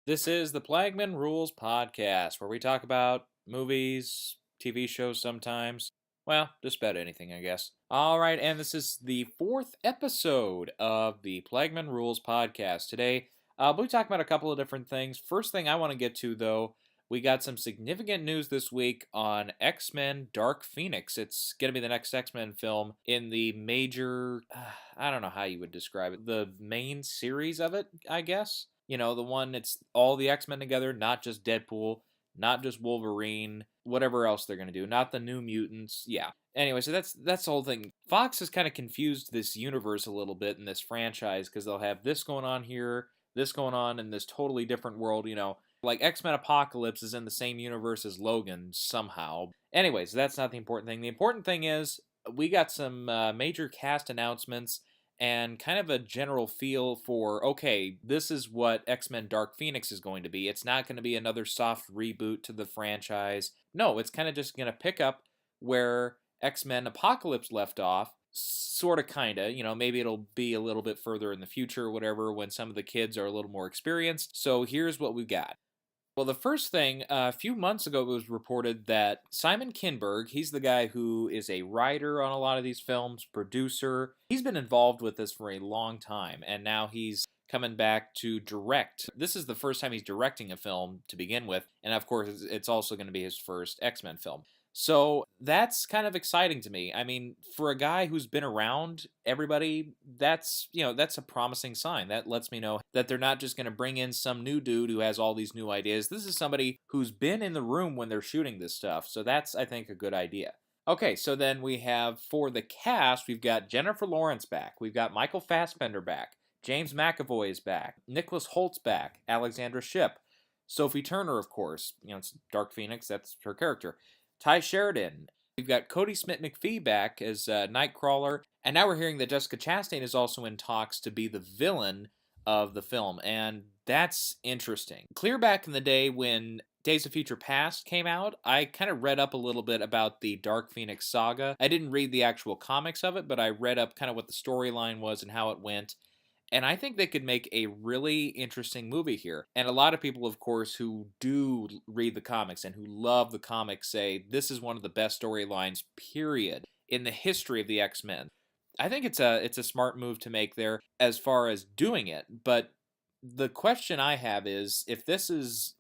This is the Plagmanrules Podcast, where we talk about movies, TV shows sometimes. Well, just about anything, I guess. All right, and this is the fourth episode of the Plagmanrules Podcast. Today, we'll be talking about a couple of different things. First thing I want to get to, though, we got some significant news this week on X-Men Dark Phoenix. It's going to be the next X-Men film in the major, I don't know how you would describe it, the main series of it, I guess. You know, the one it's all the X-Men together, not just Deadpool, not just Wolverine, whatever else they're going to do, not the New Mutants. Yeah. Anyway, so that's the whole thing. Fox has kind of confused this universe a little bit in this franchise because they'll have this going on here, this going on in this totally different world, you know. Like X-Men Apocalypse is in the same universe as Logan somehow. Anyways, that's not the important thing. The important thing is we got some major cast announcements and kind of a general feel for, okay, this is what X-Men Dark Phoenix is going to be. It's not going to be another soft reboot to the franchise. No, it's kind of just going to pick up where X-Men Apocalypse left off. Sort of, kind of, you know, maybe it'll be a little bit further in the future or whatever when some of the kids are a little more experienced. So here's what we've got. Well, the first thing, a few months ago, it was reported that Simon Kinberg, he's the guy who is a writer on a lot of these films, producer. He's been involved with this for a long time, and now he's coming back to direct. This is the first time he's directing a film to begin with, and of course, it's also going to be his first X-Men film. So that's kind of exciting to me. I mean, for a guy who's been around everybody, that's a promising sign. That lets me know that they're not just going to bring in some new dude who has all these new ideas. This is somebody who's been in the room when they're shooting this stuff. So that's, I think, a good idea. Okay, so then we have, for the cast, we've got Jennifer Lawrence back. We've got Michael Fassbender back. James McAvoy is back. Nicholas Holt's back. Alexandra Shipp. Sophie Turner, of course. You know, it's Dark Phoenix. That's her character. Ty Sheridan. We've got Cody Smith-McPhee back as Nightcrawler. And now we're hearing that Jessica Chastain is also in talks to be the villain of the film. And that's interesting. Clear back in the day when Days of Future Past came out, I kind of read up a little bit about the Dark Phoenix saga. I didn't read the actual comics of it, but I read up kind of what the storyline was and how it went. And I think they could make a really interesting movie here. And a lot of people, of course, who do read the comics and who love the comics say this is one of the best storylines, period, in the history of the X-Men. I think it's a smart move to make there as far as doing it. But the question I have is, if this is,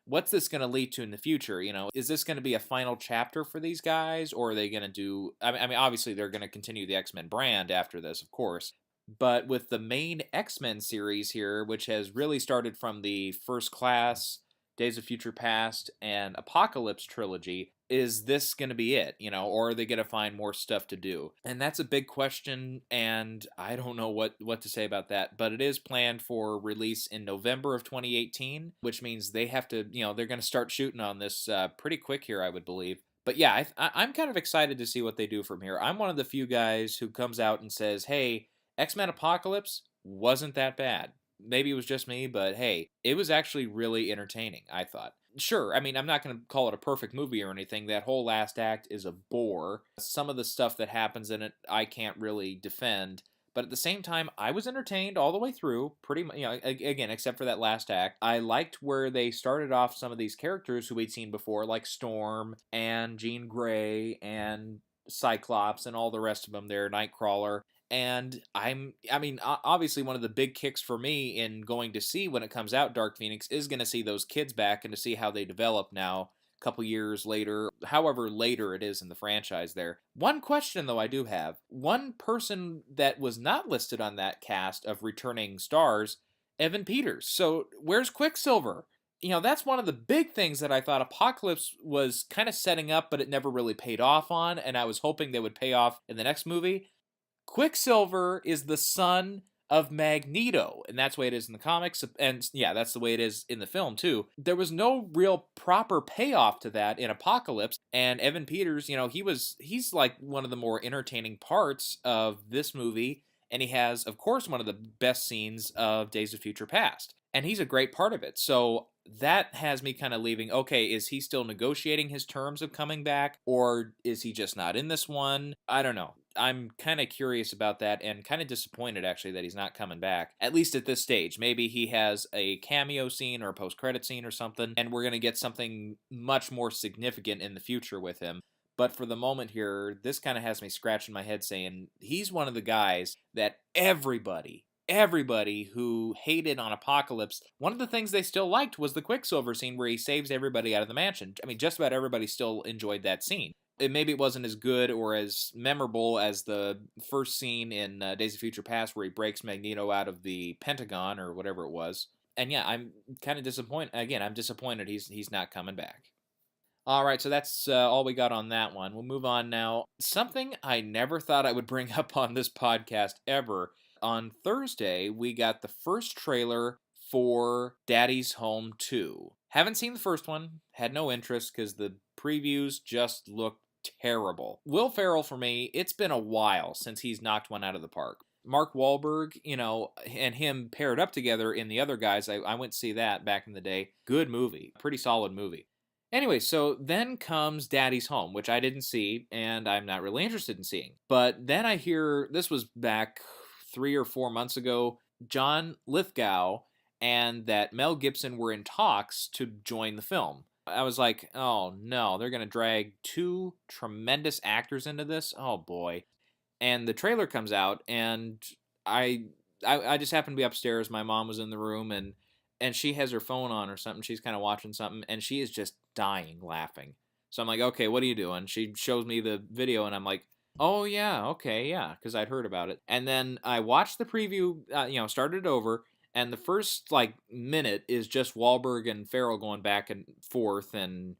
what's this going to lead to in the future? Is this going to be a final chapter for these guys? Or are they going to do... I mean, obviously, they're going to continue the X-Men brand after this, of course. But with the main X-Men series here, which has really started from the First Class, Days of Future Past, and Apocalypse trilogy, is this going to be it, or are they going to find more stuff to do? And that's a big question, and I don't know what to say about that, but it is planned for release in November of 2018, which means they have to, they're going to start shooting on this pretty quick here, I would believe. But yeah, I'm kind of excited to see what they do from here. I'm one of the few guys who comes out and says, hey, X-Men Apocalypse wasn't that bad. Maybe it was just me, but hey, it was actually really entertaining, I thought. Sure, I mean, I'm not going to call it a perfect movie or anything. That whole last act is a bore. Some of the stuff that happens in it, I can't really defend. But at the same time, I was entertained all the way through, pretty much, again, except for that last act. I liked where they started off some of these characters who we'd seen before, like Storm and Jean Grey and Cyclops and all the rest of them there, Nightcrawler. And obviously one of the big kicks for me in going to see when it comes out Dark Phoenix is going to see those kids back and to see how they develop now, a couple years later, however later it is in the franchise there. One question, though, I do have. One person that was not listed on that cast of returning stars, Evan Peters. So where's Quicksilver? That's one of the big things that I thought Apocalypse was kind of setting up, but it never really paid off on, and I was hoping they would pay off in the next movie. Quicksilver is the son of Magneto, and that's the way it is in the comics, and yeah, that's the way it is in the film too. There was no real proper payoff to that in Apocalypse, and Evan Peters, he's like one of the more entertaining parts of this movie, and he has, of course, one of the best scenes of Days of Future Past, and he's a great part of it. So that has me kind of leaving, okay, is he still negotiating his terms of coming back, or is he just not in this one? I don't know. I'm kind of curious about that and kind of disappointed, actually, that he's not coming back, at least at this stage. Maybe he has a cameo scene or a post-credit scene or something, and we're going to get something much more significant in the future with him. But for the moment here, this kind of has me scratching my head saying he's one of the guys that everybody who hated on Apocalypse, one of the things they still liked was the Quicksilver scene where he saves everybody out of the mansion. I mean, just about everybody still enjoyed that scene. Maybe it wasn't as good or as memorable as the first scene in Days of Future Past where he breaks Magneto out of the Pentagon or whatever it was. And yeah, I'm kind of disappointed. Again, I'm disappointed he's not coming back. All right, so that's all we got on that one. We'll move on now. Something I never thought I would bring up on this podcast ever. On Thursday, we got the first trailer for Daddy's Home 2. Haven't seen the first one, had no interest because the previews just looked terrible. Will Ferrell, for me, it's been a while since he's knocked one out of the park. Mark Wahlberg, and him paired up together in The Other Guys. I went to see that back in the day. Good movie. Pretty solid movie. Anyway, so then comes Daddy's Home, which I didn't see, and I'm not really interested in seeing. But then I hear, this was back 3 or 4 months ago, John Lithgow and that Mel Gibson were in talks to join the film. I was like, oh no, they're going to drag 2 tremendous actors into this? Oh boy. And the trailer comes out, and I just happened to be upstairs. My mom was in the room, and she has her phone on or something. She's kind of watching something, and she is just dying laughing. So I'm like, okay, what are you doing? She shows me the video, and I'm like, oh, yeah, okay, yeah, because I'd heard about it. And then I watched the preview, started it over, and the first, minute is just Wahlberg and Ferrell going back and forth, and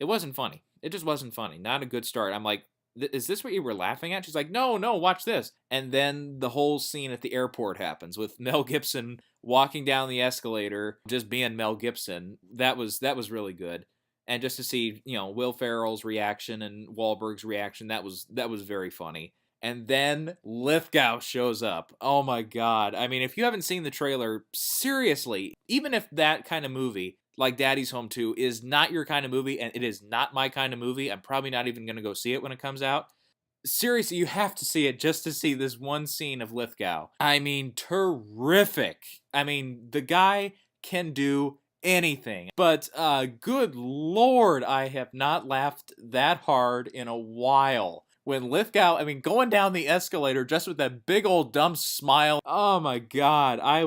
it wasn't funny. It just wasn't funny. Not a good start. I'm like, is this what you were laughing at? She's like, no, watch this. And then the whole scene at the airport happens with Mel Gibson walking down the escalator, just being Mel Gibson. That was really good. And just to see, Will Ferrell's reaction and Wahlberg's reaction, that was very funny. And then Lithgow shows up. Oh my God. I mean, if you haven't seen the trailer, seriously, even if that kind of movie, like Daddy's Home 2, is not your kind of movie, and it is not my kind of movie, I'm probably not even going to go see it when it comes out. Seriously, you have to see it just to see this one scene of Lithgow. I mean, terrific. I mean, the guy can do anything. But, good Lord, I have not laughed that hard in a while. When Lithgow, going down the escalator just with that big old dumb smile. Oh my God, I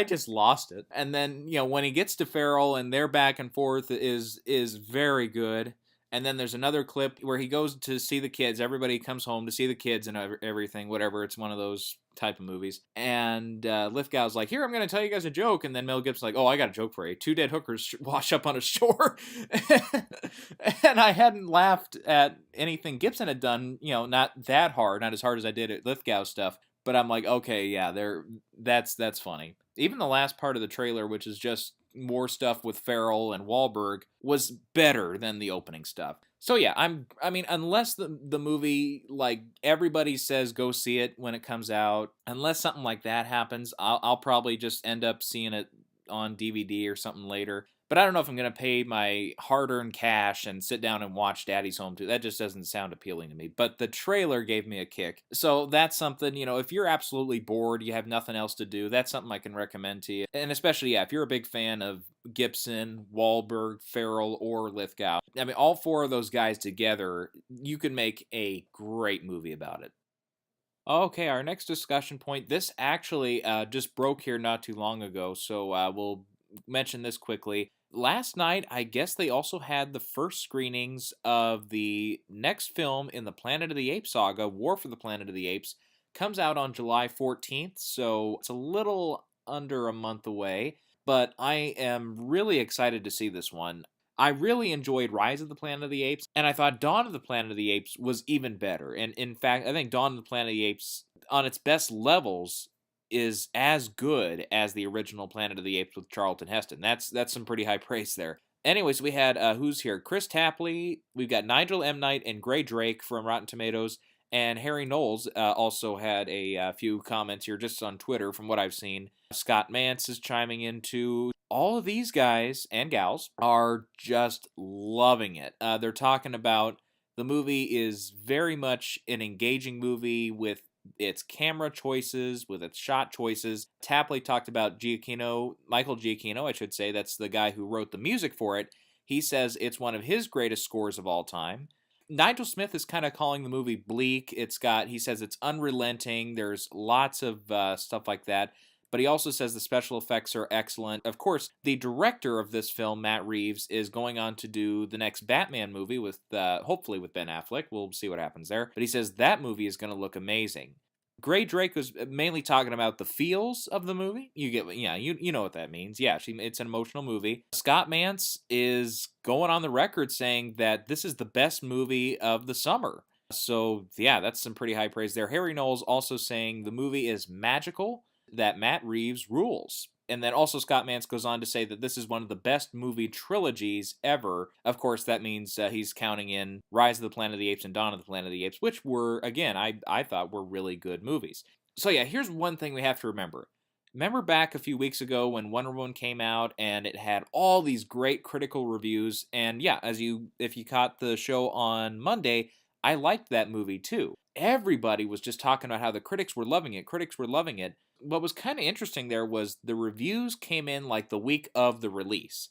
just lost it. And then, when he gets to Ferrell and their back and forth is very good. And then there's another clip where he goes to see the kids. Everybody comes home to see the kids and everything, whatever. It's one of those type of movies. And Lithgow's like, here, I'm going to tell you guys a joke. And then Mel Gibson's like, oh, I got a joke for you. 2 dead hookers wash up on a shore. And I hadn't laughed at anything Gibson had done, not that hard, not as hard as I did at Lithgow stuff. But I'm like, okay, yeah, that's funny. Even the last part of the trailer, which is just more stuff with Ferrell and Wahlberg, was better than the opening stuff. So yeah, unless the movie, everybody says go see it when it comes out, unless something like that happens, I'll probably just end up seeing it on DVD or something later. But I don't know if I'm going to pay my hard-earned cash and sit down and watch Daddy's Home 2. That just doesn't sound appealing to me. But the trailer gave me a kick. So that's something, if you're absolutely bored, you have nothing else to do, that's something I can recommend to you. And especially, if you're a big fan of Gibson, Wahlberg, Ferrell, or Lithgow, all 4 of those guys together, you can make a great movie about it. Okay, our next discussion point, this actually just broke here not too long ago, so we'll mention this quickly. Last night, I guess they also had the first screenings of the next film in the Planet of the Apes saga, War for the Planet of the Apes. Comes out on July 14th, so it's a little under a month away, but I am really excited to see this one. I really enjoyed Rise of the Planet of the Apes, and I thought Dawn of the Planet of the Apes was even better. And in fact, I think Dawn of the Planet of the Apes, on its best levels, is as good as the original Planet of the Apes with Charlton Heston. That's some pretty high praise there. Anyways, we had, who's here? Chris Tapley, we've got Nigel M. Knight and Gray Drake from Rotten Tomatoes, and Harry Knowles also had a few comments here just on Twitter from what I've seen. Scott Mance is chiming in too. All of these guys and gals are just loving it. They're talking about The movie is very much an engaging movie with its camera choices, with its shot choices. Tapley talked about Michael Giacchino, I should say. That's the guy who wrote the music for it. He says it's one of his greatest scores of all time. Nigel Smith is kind of calling the movie bleak. He says it's unrelenting. There's lots of stuff like that. But he also says the special effects are excellent. Of course, the director of this film, Matt Reeves, is going on to do the next Batman movie with, hopefully with Ben Affleck. We'll see what happens there. But he says that movie is going to look amazing. Gray Drake was mainly talking about the feels of the movie. You know what that means. Yeah, it's an emotional movie. Scott Mantz is going on the record saying that this is the best movie of the summer. So, yeah, that's some pretty high praise there. Harry Knowles also saying the movie is magical, that Matt Reeves rules. And then also Scott Mantz goes on to say that this is one of the best movie trilogies ever. Of course, that means he's counting in Rise of the Planet of the Apes and Dawn of the Planet of the Apes, which were, again, I thought were really good movies. So yeah, here's one thing we have to remember. Remember back a few weeks ago when Wonder Woman came out and it had all these great critical reviews, and yeah, if you caught the show on Monday, I liked that movie too. Everybody was just talking about how the critics were loving it. What was kind of interesting there was the reviews came in like the week of the release.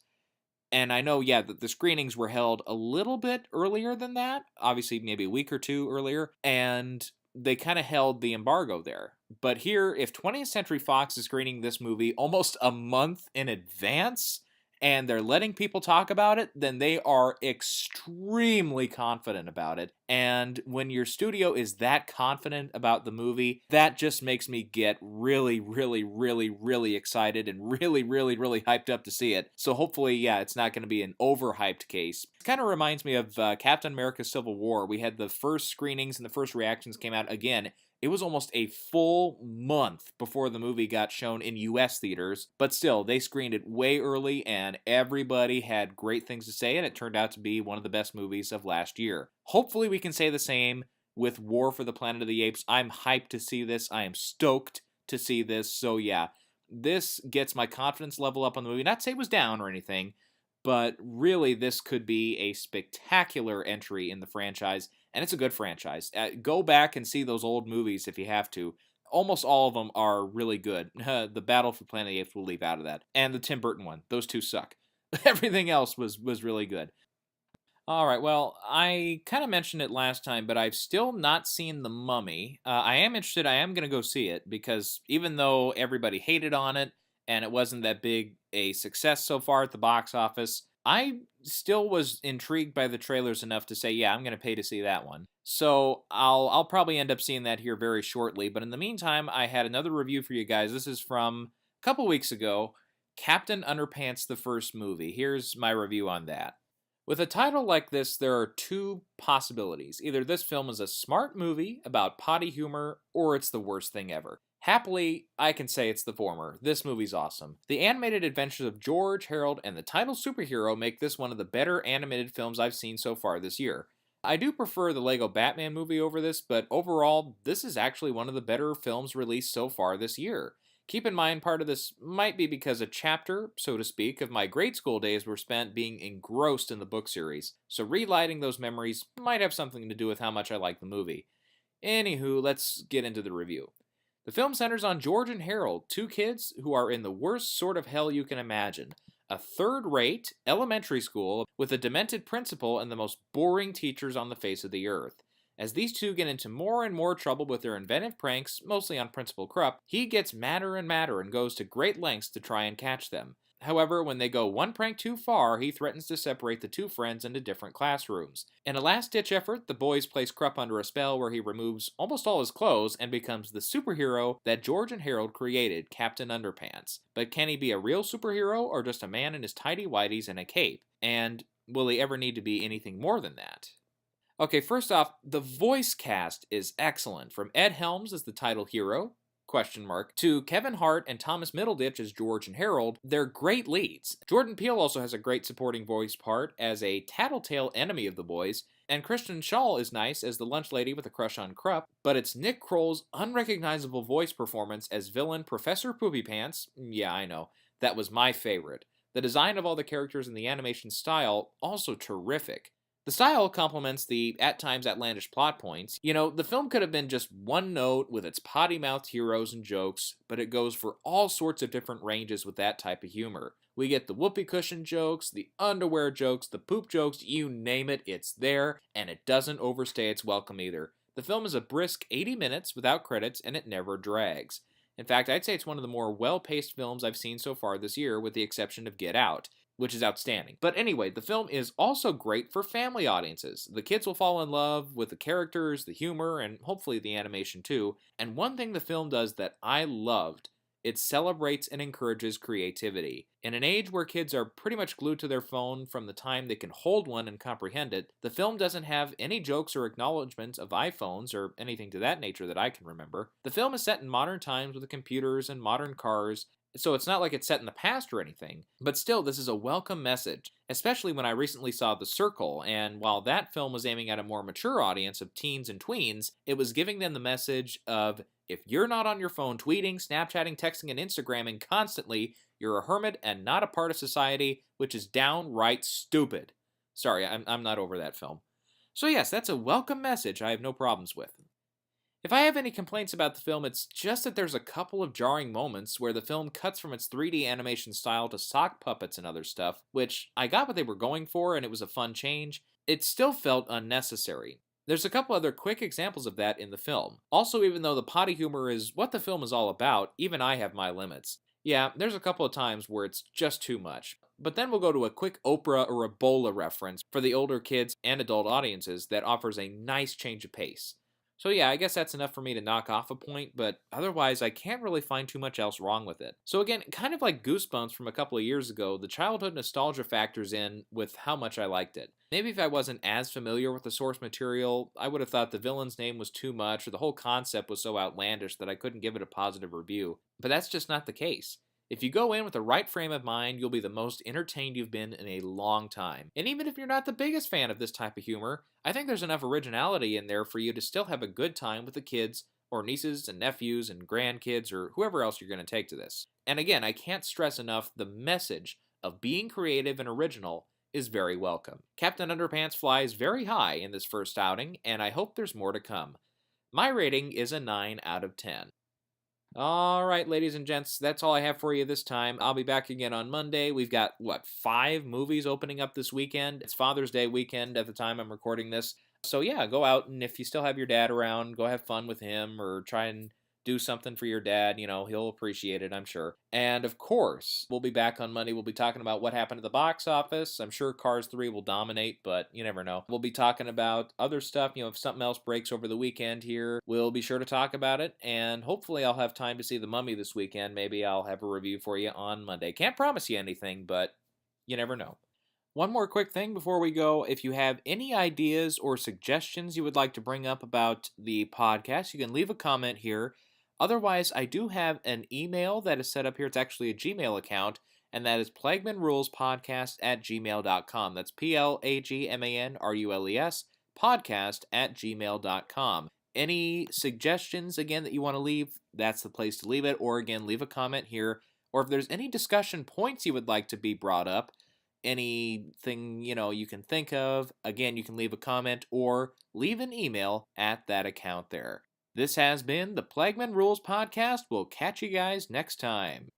And I know, yeah, that the screenings were held a little bit earlier than that, obviously maybe a week or two earlier, and they kind of held the embargo there. But here, if 20th Century Fox is screening this movie almost a month in advance, and they're letting people talk about it, then they are extremely confident about it. And when your studio is that confident about the movie, that just makes me get really, really, really, really excited and really, really, really hyped up to see it. So hopefully, yeah, it's not going to be an overhyped case. It kind of reminds me of Captain America Civil War. We had the first screenings and the first reactions came out again. It was almost a full month before the movie got shown in US theaters, but still, they screened it way early and everybody had great things to say, and it turned out to be one of the best movies of last year. Hopefully we can say the same with War for the Planet of the Apes. I'm hyped to see this. I am stoked to see this. So yeah, this gets my confidence level up on the movie. Not to say it was down or anything, but really this could be a spectacular entry in the franchise. And it's a good franchise. Go back and see those old movies if you have to. Almost all of them are really good. The Battle for Planet of the Apes will leave out of that. And the Tim Burton one. Those two suck. Everything else was really good. Alright, well, I kind of mentioned it last time, but I've still not seen The Mummy. I am interested. I am going to go see it, because even though everybody hated on it, and it wasn't that big a success so far at the box office, I still was intrigued by the trailers enough to say, yeah, I'm going to pay to see that one. So I'll probably end up seeing that here very shortly. But in the meantime, I had another review for you guys. This is from a couple weeks ago, Captain Underpants, the first movie. Here's my review on that. With a title like this, there are two possibilities. Either this film is a smart movie about potty humor, or it's the worst thing ever. Happily, I can say it's the former. This movie's awesome. The animated adventures of George, Harold, and the title superhero make this one of the better animated films I've seen so far this year. I do prefer the Lego Batman movie over this, but overall, this is actually one of the better films released so far this year. Keep in mind, part of this might be because a chapter, so to speak, of my grade school days were spent being engrossed in the book series, so relighting those memories might have something to do with how much I like the movie. Anywho, let's get into the review. The film centers on George and Harold, two kids who are in the worst sort of hell you can imagine. A third-rate elementary school with a demented principal and the most boring teachers on the face of the earth. As these two get into more and more trouble with their inventive pranks, mostly on Principal Krupp, he gets madder and madder and goes to great lengths to try and catch them. However, when they go one prank too far, he threatens to separate the two friends into different classrooms. In a last-ditch effort, the boys place Krupp under a spell where he removes almost all his clothes and becomes the superhero that George and Harold created, Captain Underpants. But can he be a real superhero, or just a man in his tighty-whities and a cape? And will he ever need to be anything more than that? Okay, first off, the voice cast is excellent. From Ed Helms as the title hero, to Kevin Hart and Thomas Middleditch as George and Harold, they're great leads. Jordan Peele also has a great supporting voice part as a tattletale enemy of the boys, and Kristen Schaal is nice as the lunch lady with a crush on Krupp, but it's Nick Kroll's unrecognizable voice performance as villain Professor Poopy Pants. Yeah, I know, that was my favorite. The design of all the characters and the animation style, also terrific. The style complements the, at times, outlandish plot points. The film could have been just one note with its potty-mouthed heroes and jokes, but it goes for all sorts of different ranges with that type of humor. We get the whoopee cushion jokes, the underwear jokes, the poop jokes, you name it, it's there, and it doesn't overstay its welcome either. The film is a brisk 80 minutes without credits, and it never drags. In fact, I'd say it's one of the more well-paced films I've seen so far this year, with the exception of Get Out, which is outstanding. But anyway, the film is also great for family audiences. The kids will fall in love with the characters, the humor, and hopefully the animation too. And one thing the film does that I loved, it celebrates and encourages creativity. In an age where kids are pretty much glued to their phone from the time they can hold one and comprehend it, the film doesn't have any jokes or acknowledgments of iPhones or anything to that nature that I can remember. The film is set in modern times with computers and modern cars, so it's not like it's set in the past or anything, but still, this is a welcome message, especially when I recently saw The Circle, and while that film was aiming at a more mature audience of teens and tweens, it was giving them the message of, if you're not on your phone tweeting, Snapchatting, texting, and Instagramming constantly, you're a hermit and not a part of society, which is downright stupid. Sorry, I'm not over that film. So yes, that's a welcome message I have no problems with. If I have any complaints about the film, it's just that there's a couple of jarring moments where the film cuts from its 3D animation style to sock puppets and other stuff, which I got what they were going for and it was a fun change. It still felt unnecessary. There's a couple other quick examples of that in the film. Also, even though the potty humor is what the film is all about, even I have my limits. Yeah, there's a couple of times where it's just too much. But then we'll go to a quick Oprah or Ebola reference for the older kids and adult audiences that offers a nice change of pace. So yeah, I guess that's enough for me to knock off a point, but otherwise I can't really find too much else wrong with it. So again, kind of like Goosebumps from a couple of years ago, the childhood nostalgia factors in with how much I liked it. Maybe if I wasn't as familiar with the source material, I would have thought the villain's name was too much or the whole concept was so outlandish that I couldn't give it a positive review. But that's just not the case. If you go in with the right frame of mind, you'll be the most entertained you've been in a long time. And even if you're not the biggest fan of this type of humor, I think there's enough originality in there for you to still have a good time with the kids, or nieces and nephews and grandkids, or whoever else you're going to take to this. And again, I can't stress enough the message of being creative and original is very welcome. Captain Underpants flies very high in this first outing, and I hope there's more to come. My rating is a 9 out of 10. Alright, ladies and gents, that's all I have for you this time. I'll be back again on Monday. We've got, 5 movies opening up this weekend? It's Father's Day weekend at the time I'm recording this. So yeah, go out, and if you still have your dad around, go have fun with him, or try and do something for your dad. He'll appreciate it, I'm sure. And of course, we'll be back on Monday. We'll be talking about what happened at the box office. I'm sure Cars 3 will dominate, but you never know. We'll be talking about other stuff. If something else breaks over the weekend here, we'll be sure to talk about it. And hopefully I'll have time to see The Mummy this weekend. Maybe I'll have a review for you on Monday. Can't promise you anything, but you never know. One more quick thing before we go. If you have any ideas or suggestions you would like to bring up about the podcast, you can leave a comment here. Otherwise, I do have an email that is set up here. It's actually a Gmail account, and that is plagmanrulespodcast@gmail.com. That's PLAGMANRULES podcast@gmail.com. Any suggestions, again, that you want to leave, that's the place to leave it. Or again, leave a comment here. Or if there's any discussion points you would like to be brought up, anything, you can think of, again, you can leave a comment or leave an email at that account there. This has been the Plagman Rules Podcast. We'll catch you guys next time.